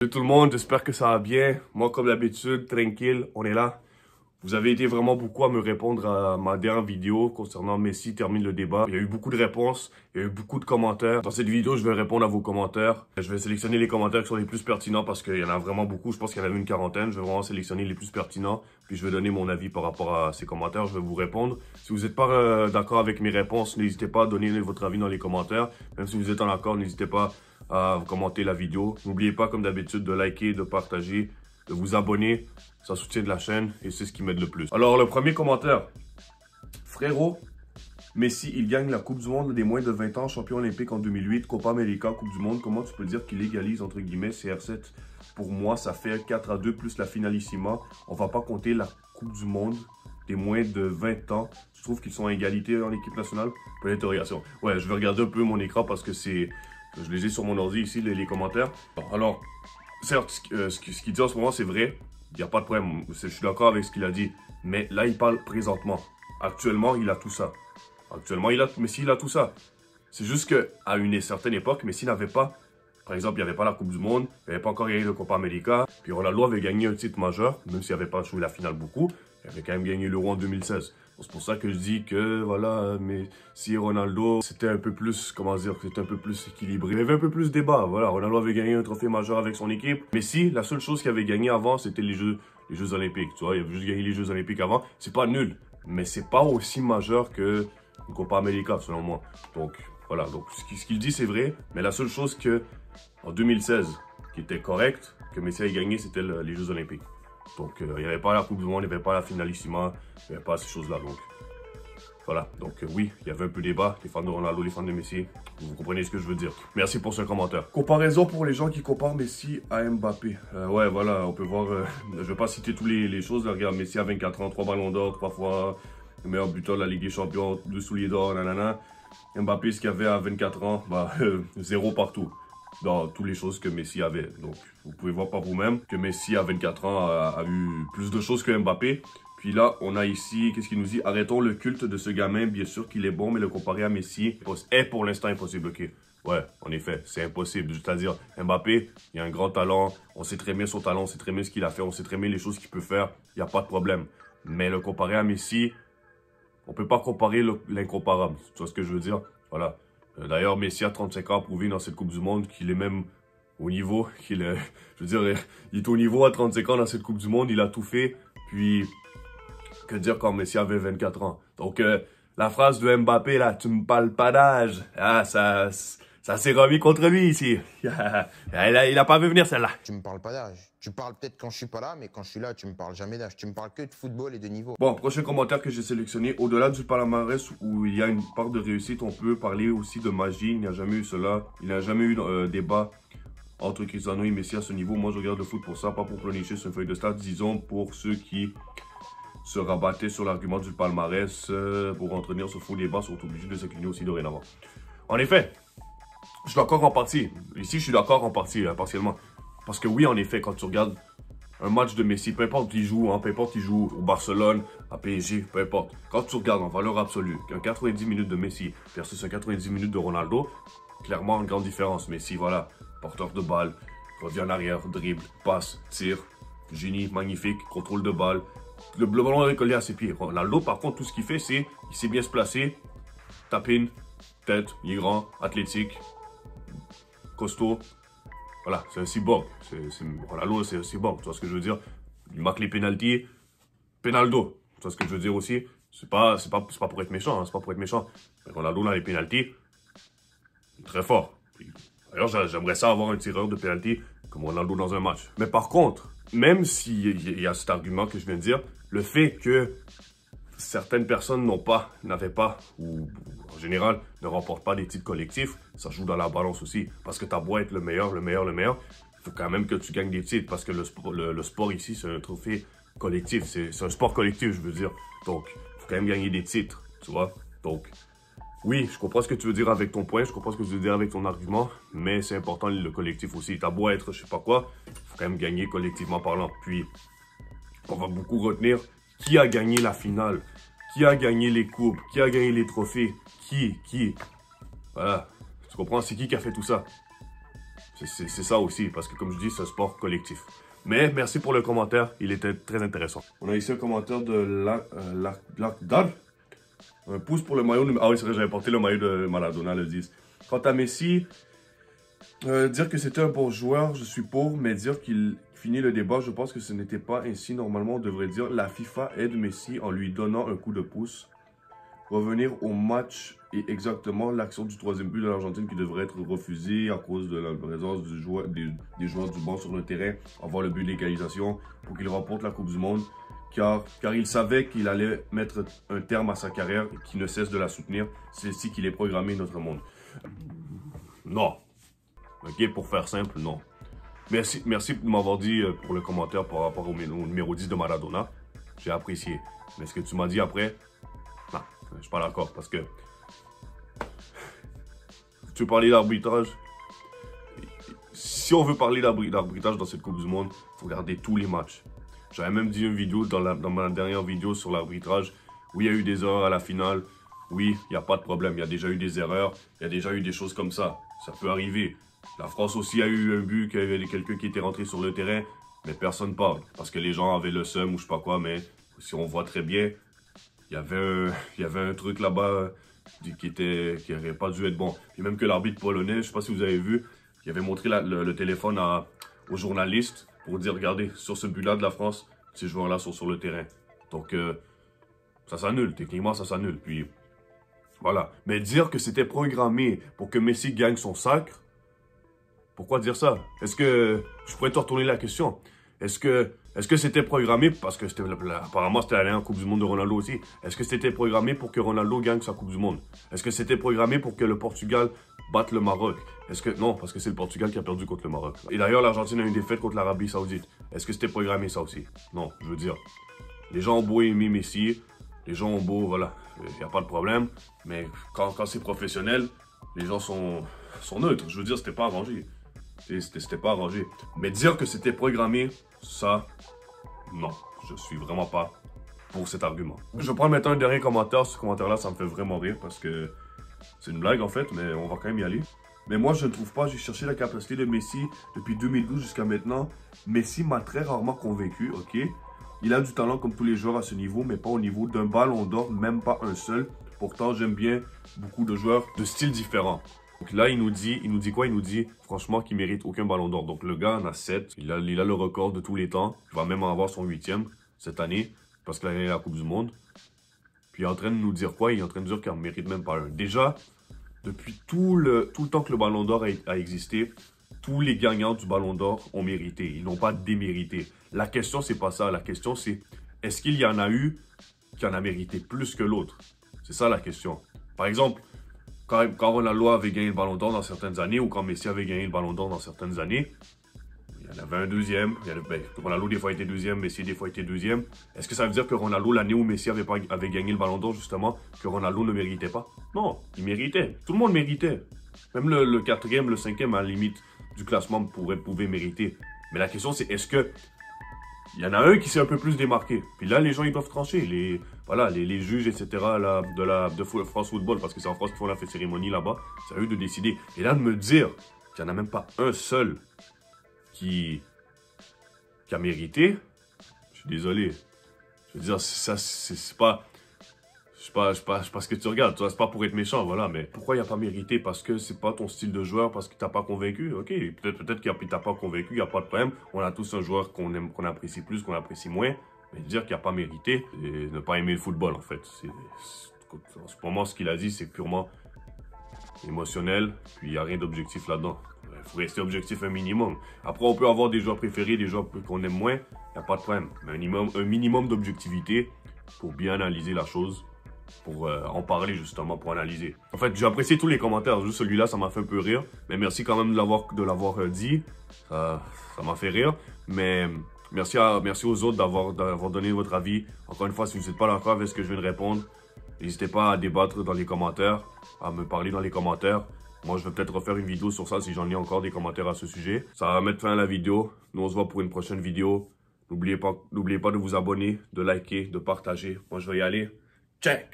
Salut tout le monde, j'espère que ça va bien. Moi, comme d'habitude, tranquille, on est là. Vous avez été vraiment beaucoup à me répondre à ma dernière vidéo concernant Messi termine le débat. Il y a eu beaucoup de réponses, il y a eu beaucoup de commentaires. Dans cette vidéo, je vais répondre à vos commentaires. Je vais sélectionner les commentaires qui sont les plus pertinents parce qu'il y en a vraiment beaucoup. Je pense qu'il y en avait une quarantaine. Je vais vraiment sélectionner les plus pertinents. Puis je vais donner mon avis par rapport à ces commentaires. Je vais vous répondre. Si vous n'êtes pas d'accord avec mes réponses, n'hésitez pas à donner votre avis dans les commentaires. Même si vous êtes en accord, n'hésitez pas à commenter la vidéo. N'oubliez pas, comme d'habitude, de liker, de partager, de vous abonner. Ça soutient de la chaîne et c'est ce qui m'aide le plus. Alors, le premier commentaire. Frérot, Messi, il gagne la Coupe du Monde des moins de 20 ans, champion olympique en 2008, Copa América, Coupe du Monde. Comment tu peux dire qu'il égalise, entre guillemets, CR7? Pour moi, ça fait 4-2 plus la finalissima. On va pas compter la Coupe du Monde des moins de 20 ans. Je trouve qu'ils sont à égalité en équipe nationale. Pour l'interrogation. Ouais, je vais regarder un peu mon écran parce que c'est... Je les ai sur mon ordi ici, les commentaires. Alors, certes, ce qu'il dit en ce moment, c'est vrai. Il n'y a pas de problème. Je suis d'accord avec ce qu'il a dit. Mais là, il parle présentement. Actuellement, il a tout ça. Actuellement, Messi, il a tout ça. C'est juste qu'à une certaine époque, Messi n'avait pas... Par exemple, il n'y avait pas la Coupe du Monde. Il n'avait pas encore gagné le Copa América. Puis Ronaldo avait gagné un titre majeur. Même s'il n'avait pas joué la finale beaucoup. Il avait quand même gagné l'Euro en 2016. C'est pour ça que je dis que, voilà, mais si Ronaldo, c'était un peu plus, comment dire, c'était un peu plus équilibré. Il y avait un peu plus de débat, voilà. Ronaldo avait gagné un trophée majeur avec son équipe. Mais si, la seule chose qu'il avait gagné avant, c'était les Jeux Olympiques, tu vois. Il avait juste gagné les Jeux Olympiques avant. C'est pas nul, mais c'est pas aussi majeur que une Copa América, selon moi. Donc, voilà. Donc, ce qu'il dit, c'est vrai. Mais la seule chose que, en 2016, qui était correct, que Messi a gagné, c'était les Jeux Olympiques. Donc, il n'y avait pas la Coupe du Monde, il n'y avait pas la finalissima, il n'y avait pas ces choses-là. Donc, voilà. Donc, oui, il y avait un peu de débat. Les fans de Ronaldo, les fans de Messi. Vous comprenez ce que je veux dire. Merci pour ce commentaire. Comparaison pour les gens qui comparent Messi à Mbappé. Ouais, voilà, on peut voir... je ne vais pas citer toutes les choses. Là, regarde, Messi a 24 ans, 3 ballons d'or, 3 fois le meilleur buteur de la Ligue des Champions, 2 souliers d'or, nanana. Mbappé, ce qu'il avait à 24 ans, bah, 0 partout. Dans toutes les choses que Messi avait. Donc, vous pouvez voir par vous-même que Messi, à 24 ans, a eu plus de choses que Mbappé. Puis là, on a ici, qu'est-ce qu'il nous dit? Arrêtons le culte de ce gamin. Bien sûr qu'il est bon, mais le comparer à Messi est pour l'instant impossible. Ok, ouais, en effet, c'est impossible. C'est-à-dire, Mbappé, il a un grand talent. On sait très bien son talent, on sait très bien ce qu'il a fait, on sait très bien les choses qu'il peut faire. Il n'y a pas de problème. Mais le comparer à Messi, on ne peut pas comparer l'incomparable. Tu vois ce que je veux dire? Voilà. D'ailleurs, Messi a 35 ans a prouvé dans cette Coupe du Monde qu'il est même au niveau, je veux dire, il est au niveau à 35 ans dans cette Coupe du Monde, il a tout fait. Puis, que dire quand Messi avait 24 ans? Donc, la phrase de Mbappé, là, tu me parles pas d'âge, ah, ça s'est remis contre lui ici. Il a pas vu venir celle-là. Tu me parles pas d'âge. Tu parles peut-être quand je suis pas là, mais quand je suis là, tu me parles jamais d'âge. Tu me parles que de football et de niveau. Bon, prochain commentaire que j'ai sélectionné. Au-delà du palmarès où il y a une part de réussite, on peut parler aussi de magie. Il n'y a jamais eu cela. Il n'y a jamais eu débat entre Cristiano et Messi à ce niveau. Moi, je regarde le foot pour ça, pas pour planifier sur une feuille de stats. Disons, pour ceux qui se rabattaient sur l'argument du palmarès pour entretenir ce faux débat, sont obligés de s'incliner aussi dorénavant. En effet, je suis d'accord en partie. Ici, je suis d'accord en partie, partiellement. Parce que oui, en effet, quand tu regardes un match de Messi, peu importe qui joue, hein, peu importe qui joue au Barcelone, à PSG, peu importe. Quand tu regardes en valeur absolue qu'un 90 minutes de Messi versus un 90 minutes de Ronaldo, clairement une grande différence. Messi, voilà, porteur de balle, revient en arrière, dribble, passe, tire, génie, magnifique, contrôle de balle. Le ballon est collé à ses pieds. Ronaldo, par contre, tout ce qu'il fait, c'est il sait bien se placer, tapine, tête, il est grand, athlétique, costaud. Voilà, c'est un cyborg. Ronaldo, c'est un cyborg. Tu vois ce que je veux dire? Il marque les pénaltys. Penaldo. Tu vois ce que je veux dire aussi? C'est pas pour être méchant. Hein, c'est pas pour être méchant. Mais Ronaldo, dans les pénaltys, il est très fort. D'ailleurs, j'aimerais ça avoir un tireur de pénalty comme Ronaldo dans un match. Mais par contre, même s'il y a cet argument que je viens de dire, le fait que certaines personnes n'avaient pas, ou en général, ne remportent pas des titres collectifs, ça joue dans la balance aussi. Parce que t'as beau être le meilleur, il faut quand même que tu gagnes des titres. Parce que le sport ici, c'est un trophée collectif. C'est un sport collectif, je veux dire. Donc, il faut quand même gagner des titres, tu vois. Donc, oui, je comprends ce que tu veux dire avec ton point, je comprends ce que tu veux dire avec ton argument, mais c'est important le collectif aussi. T'as beau être je sais pas quoi, il faut quand même gagner collectivement parlant. Puis, on va beaucoup retenir qui a gagné la finale, qui a gagné les coupes, qui a gagné les trophées, qui. Voilà, tu comprends, c'est qui a fait tout ça? C'est ça aussi, parce que comme je dis, c'est un sport collectif. Mais merci pour le commentaire, il était très intéressant. On a ici un commentaire de Lakdar. Un pouce pour le maillot. Ah oui, c'est vrai, j'avais porté le maillot de Maradona, le 10. Quant à Messi, dire que c'était un bon joueur, je suis pour, mais dire qu'il finit le débat, je pense que ce n'était pas ainsi. Normalement, on devrait dire la FIFA aide Messi en lui donnant un coup de pouce. Revenir au match et exactement l'action du troisième but de l'Argentine qui devrait être refusée à cause de la présence des joueurs du banc sur le terrain, avoir le but d'égalisation pour qu'il remporte la Coupe du Monde. Car il savait qu'il allait mettre un terme à sa carrière et qu'il ne cesse de la soutenir. C'est ainsi qu'il est programmé notre monde. Non. Ok, pour faire simple, non. Merci de m'avoir dit pour le commentaire par rapport au numéro 10 de Maradona. J'ai apprécié. Mais ce que tu m'as dit après, non, je suis pas d'accord parce que tu veux parler d'arbitrage. Si on veut parler d'arbitrage dans cette Coupe du Monde, il faut regarder tous les matchs. J'avais même dit une vidéo dans ma dernière vidéo sur l'arbitrage. Oui, il y a eu des erreurs à la finale. Oui, il n'y a pas de problème. Il y a déjà eu des erreurs. Il y a déjà eu des choses comme ça. Ça peut arriver. La France aussi a eu un but, qu'il y avait quelqu'un qui était rentré sur le terrain, mais personne ne parle. Parce que les gens avaient le seum ou je sais pas quoi, mais si on voit très bien, il y avait un truc là-bas qui n'aurait pas dû être bon. Et même que l'arbitre polonais, je sais pas si vous avez vu, il avait montré le téléphone aux journalistes pour dire, regardez, sur ce but-là de la France, ces joueurs-là sont sur le terrain. Donc, ça s'annule. Techniquement, ça s'annule. Puis, voilà. Mais dire que c'était programmé pour que Messi gagne son sacre, pourquoi dire ça? Est-ce que, je pourrais te retourner la question, est-ce que c'était programmé, parce que apparemment c'était l'année en Coupe du Monde de Ronaldo aussi, est-ce que c'était programmé pour que Ronaldo gagne sa Coupe du Monde? Est-ce que c'était programmé pour que le Portugal batte le Maroc? Non, parce que c'est le Portugal qui a perdu contre le Maroc. Et d'ailleurs, l'Argentine a eu une défaite contre l'Arabie Saoudite. Est-ce que c'était programmé ça aussi? Non, je veux dire, les gens ont beau aimer Messi, les gens ont beau, voilà, il n'y a pas de problème, mais quand c'est professionnel, les gens sont neutres. Je veux dire, c'était pas arrangé. C'était pas arrangé. Mais dire que c'était programmé, ça, non. Je suis vraiment pas pour cet argument. Je vais prendre maintenant un dernier commentaire. Ce commentaire-là, ça me fait vraiment rire parce que c'est une blague en fait, mais on va quand même y aller. Mais moi, je ne trouve pas, j'ai cherché la capacité de Messi depuis 2012 jusqu'à maintenant. Messi m'a très rarement convaincu, ok? Il a du talent comme tous les joueurs à ce niveau, mais pas au niveau d'un ballon d'or, même pas un seul. Pourtant, j'aime bien beaucoup de joueurs de styles différents. Donc là, il nous dit quoi? Il nous dit, franchement, qu'il mérite aucun ballon d'or. Donc le gars en a 7. Il a le record de tous les temps. Il va même en avoir son 8e cette année, parce qu'il a gagné la Coupe du Monde. Puis il est en train de nous dire quoi? Il est en train de dire qu'il ne mérite même pas un. Déjà, depuis tout le temps que le ballon d'or a existé, tous les gagnants du ballon d'or ont mérité. Ils n'ont pas démérité. La question, c'est pas ça. La question, c'est, est-ce qu'il y en a eu qui en a mérité plus que l'autre? C'est ça la question. Par exemple, quand Ronaldo avait gagné le ballon d'or dans certaines années, ou quand Messi avait gagné le ballon d'or dans certaines années, il y en avait un deuxième. Ronaldo des fois était deuxième, Messi des fois était deuxième. Est-ce que ça veut dire que Ronaldo, l'année où Messi avait gagné le ballon d'or, justement, que Ronaldo ne méritait pas? Non, il méritait. Tout le monde méritait. Même le 4e, le 5e, à la limite du classement, pouvait mériter. Mais la question, c'est est-ce que il y en a un qui s'est un peu plus démarqué. Puis là, les gens, ils doivent trancher. Les juges, etc. de France Football, parce que c'est en France qu'ils font la cérémonie là-bas. C'est à eux de décider. Et là, de me dire qu'il n'y en a même pas un seul qui a mérité, je suis désolé. Je veux dire, ça, c'est pas... Je sais pas ce que tu regardes, c'est pas pour être méchant, voilà, mais pourquoi il n'a pas mérité? Parce que c'est pas ton style de joueur, parce qu'il t'a pas convaincu, ok, peut-être qu'il t'a pas convaincu, il n'y a pas de problème, on a tous un joueur qu'on apprécie plus, qu'on apprécie moins, mais dire qu'il n'a pas mérité, et ne pas aimer le football, en fait. En ce moment, ce qu'il a dit, c'est purement émotionnel, puis il n'y a rien d'objectif là-dedans. Il faut rester objectif un minimum. Après, on peut avoir des joueurs préférés, des joueurs qu'on aime moins, il n'y a pas de problème, mais un minimum d'objectivité pour bien analyser la chose, pour en parler justement, pour analyser. En fait, j'ai apprécié tous les commentaires, juste celui-là, ça m'a fait un peu rire. Mais merci quand même de l'avoir dit, ça m'a fait rire. Mais merci aux autres d'avoir donné votre avis. Encore une fois, si vous n'êtes pas d'accord avec ce que je viens de répondre, n'hésitez pas à débattre dans les commentaires, à me parler dans les commentaires. Moi, je vais peut-être refaire une vidéo sur ça si j'en ai encore des commentaires à ce sujet. Ça va mettre fin à la vidéo. Nous, on se voit pour une prochaine vidéo. N'oubliez pas de vous abonner, de liker, de partager. Moi, je vais y aller. Check!